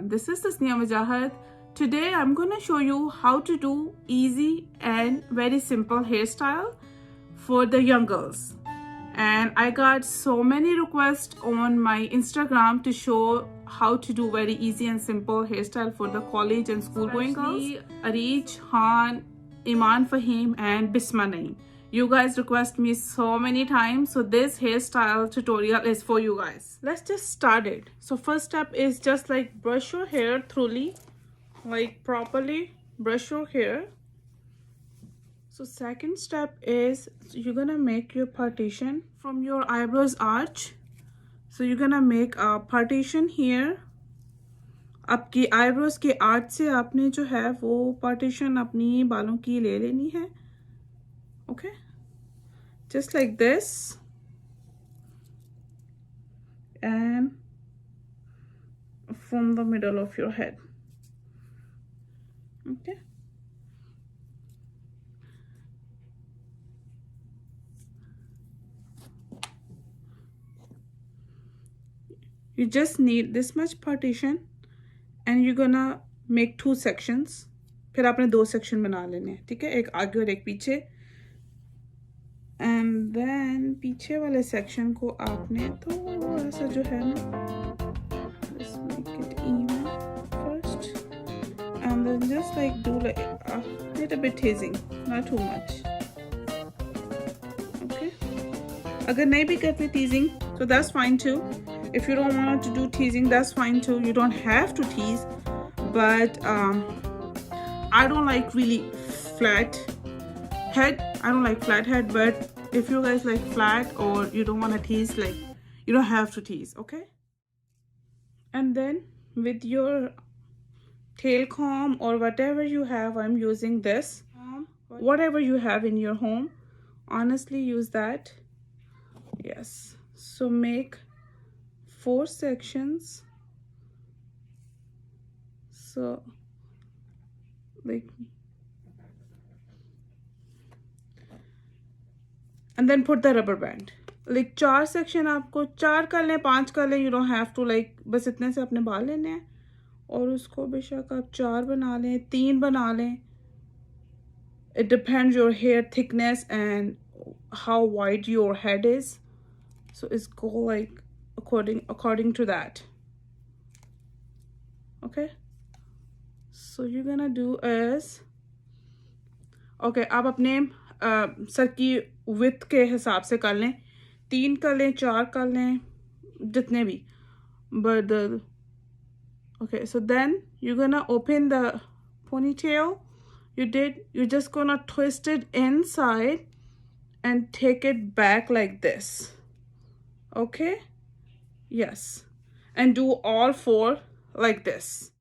everyone, this is Tasneem Wajahat. Today I'm gonna show you how to do easy and very simple hairstyle for the young girls. And I got so many requests on my Instagram to show how to do very easy and simple hairstyle for the college and school going girls. Areej, Han, Iman Fahim and Bisma Naeem. You guys request me so many times, so this hairstyle tutorial is for you guys. Let's just start it. So first step is just like brush your hair thoroughly, like properly brush your hair. So second step is you're gonna make your partition from your eyebrows arch. So you're gonna make a partition here. आपकी eyebrows के arch से आपने जो है वो partition अपनी बालों की ले लेनी है. Okay, just like this, and from the middle of your head. Okay, you just need this much partition and you're gonna make two sections. फिर आपने दो section बना लेने हैं, ठीक है, एक आगे और एक पीछे. And then पीछे वाले section को आपने थोड़ा सा जो है ना, let's make it even first, and then just like do like a little bit teasing, not too much. Okay, अगर नहीं भी करते teasing, so that's fine too. If you don't want to do teasing, that's fine too. You don't have to tease, but I don't like really flat head. I don't like flat head, but if you guys like flat or you don't want to tease, like you don't have to tease. Okay, and then with your tail comb or whatever you have, I'm using this, whatever you have in your home, honestly use that. Yes, so make 4 sections. So like, and then put the rubber band. Like 4 section आपको 4 कर लें, 5 कर लें, you don't have to like, बस इतने से अपने बाल लेने हैं और उसको बेशक आप 4 बना लें, 3 बना लें. It depends your hair thickness and how wide your head is. So it's go like according to that. Okay, so you're gonna do is, okay, आप अपने सर की width के हिसाब से कर लें, 3 कर लें, 4 कर लें, जितने भी. But the, okay, so then you're gonna open the ponytail. You're just gonna twist it inside and take it back like this. Okay, yes, and do all 4 like this.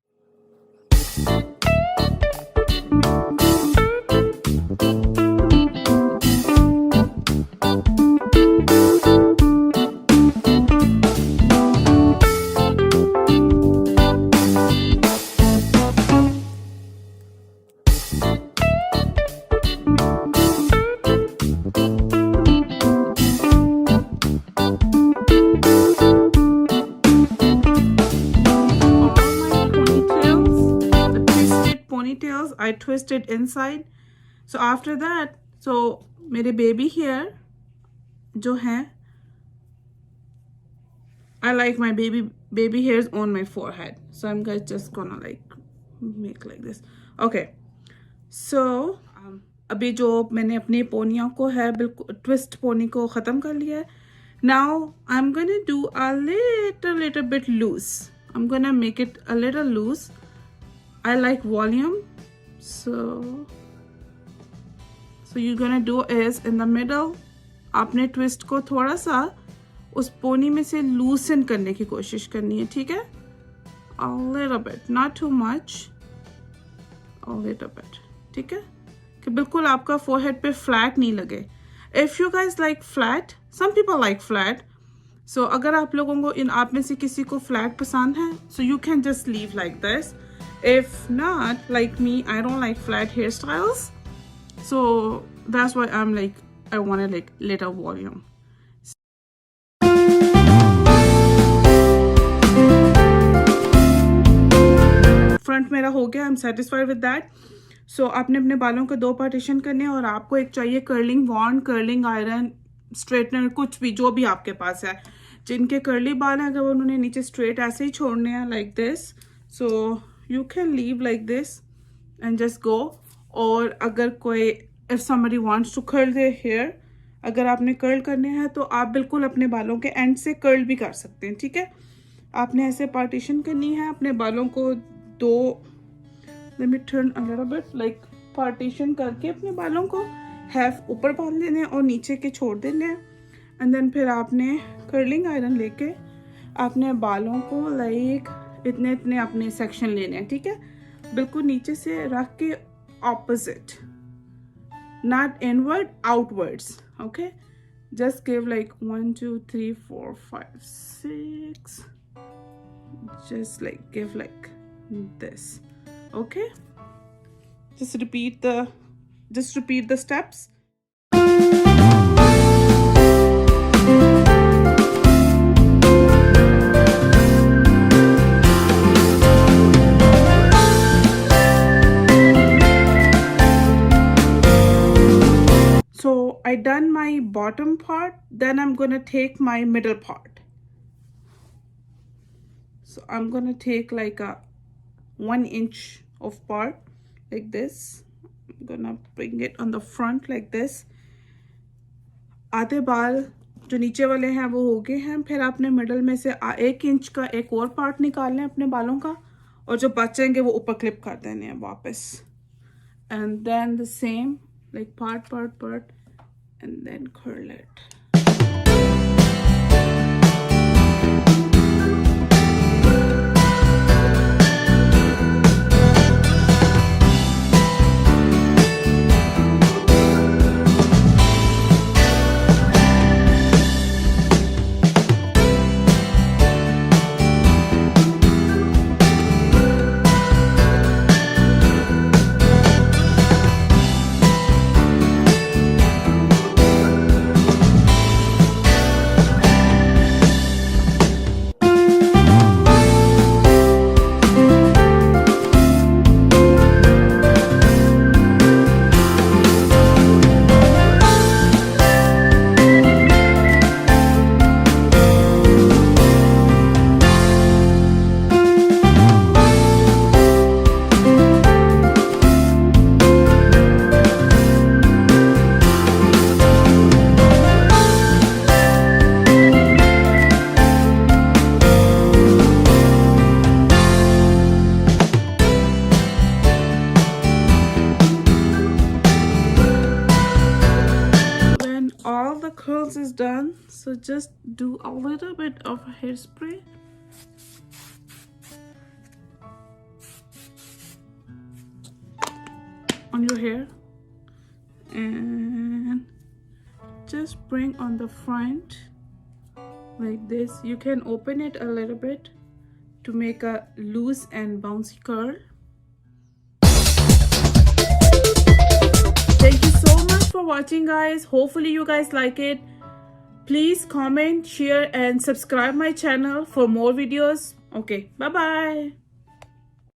I twist it inside. So after that, so मेरे baby hair जो हैं, I like my baby hairs on my forehead, so I'm just gonna like make like this. Okay, so अभी जो मैंने अपनी पोनियों को है बिल्कुल twist पोनी को ख़त्म कर लिया है. Now I'm gonna do a little bit loose. I'm gonna make it a little loose. I like volume. So you're gonna do is in the middle, आपने twist को थोड़ा सा उस पोनी में से loosen करने की कोशिश करनी है, ठीक है? A little bit, not too much, a little bit, ठीक है? कि बिल्कुल आपका forehead पे flat नहीं लगे. If you guys like flat, some people like flat, so अगर आप लोगों को आप में से किसी को flat पसंद है, so you can just leave like this. If not, like me, I don't like flat hairstyles, so that's why I'm like, I want to like little volume. Front मेरा हो गया, I am satisfied with that. So आपने अपने बालों के 2 partition करने हैं और आपको एक चाहिए कर्लिंग वॉन्ड, कर्लिंग आयरन, स्ट्रेटनर, कुछ भी जो भी आपके पास है। जिनके कर्ली बाल हैं, अगर उन्होंने नीचे स्ट्रेट ऐसे ही छोड़ने हैं like this, so you can leave like this and just go. और अगर कोई if somebody wants to curl their hair, अगर आपने कर्ल करने हैं तो आप बिल्कुल अपने बालों के एंड से कर्ल भी कर सकते हैं, ठीक है। आपने ऐसे पार्टीशन करनी है अपने बालों को 2, let me turn a little bit, like partition करके अपने बालों को हाफ ऊपर बांध लेने हैं और नीचे के छोड़ देने हैं। एंड देन फिर आपने कर्लिंग आयरन लेके आपने बालों को लाइक इतने इतने अपने सेक्शन लेने हैं, ठीक है। बिल्कुल नीचे से रख के opposite, not inward, outwards, okay. Just give like 1 2 3 4 5 6, just like give like this, okay. Just repeat the steps. So I done my bottom part, then I'm gonna take my middle part. So I'm gonna take like a 1 inch of part like this. I'm gonna bring it on the front like this. आधे बाल जो नीचे वाले हैं वो हो गए हैं। फिर आपने मिडल में से 1 इंच का एक और पार्ट निकालना है अपने बालों का, और जो बचेंगे वो ऊपर क्लिप कर देने हैं वापस। And then the same like part and then curl it. All the curls is done, so just do a little bit of hairspray. On your hair and just bring on the front like this. You can open it a little bit to make a loose and bouncy curl. Thank you so much for watching, guys. Hopefully you guys like it. Please comment, share and subscribe my channel for more videos. Okay, bye bye.